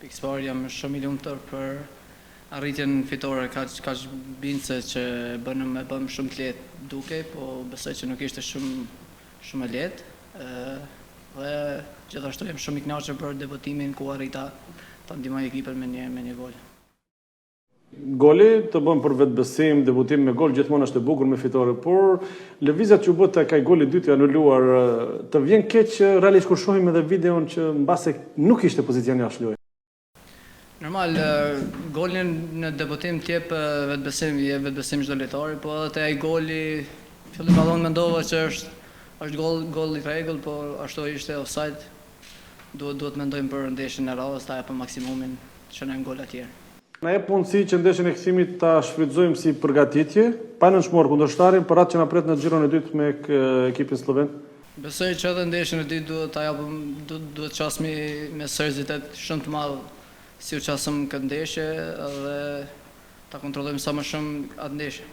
Pikës parë jam shumë i lumtur për arritjen fitore, kaq bindse që bëm shumë të lehtë duke, po besoj që nuk ishte shumë e lehtë. Dhe gjithashtu jam shumë i kënaqur për debutimin ku arrita ta ndihmoj ekipin me një gol. Goli të bën për vetbesim, debutim me gol gjithmonë është e bukur me fitore, por lëvizja që u bë tek ai goli i dytë i anuluar, të vjen keq realisht kur shohim edhe videon që mbase nuk ishte pozicion jashtë lojë. Normal, golin në debutim t'jep vetbesim çdo lojtari, po edhe te ai goli fillim vallon mendova që është gol i rregull, po ashtu ishte offside. Duhet mendojmë për ndeshjen e radhës, ta japim maksimumin që në gol atje. Na jep mundësi që ndeshjen e kthimit ta shfrytëzojmë si përgatitje, pa nënshmor kundërshtarin për atë që na pret në xhiron e dytë me ekipin sloven. Besoj që edhe ndeshjen e dytë duhet qasmi me seriozitet shumë të madh si u qasëm këtë ndeshje dhe ta kontrollojmë sa më shumë atë ndeshje.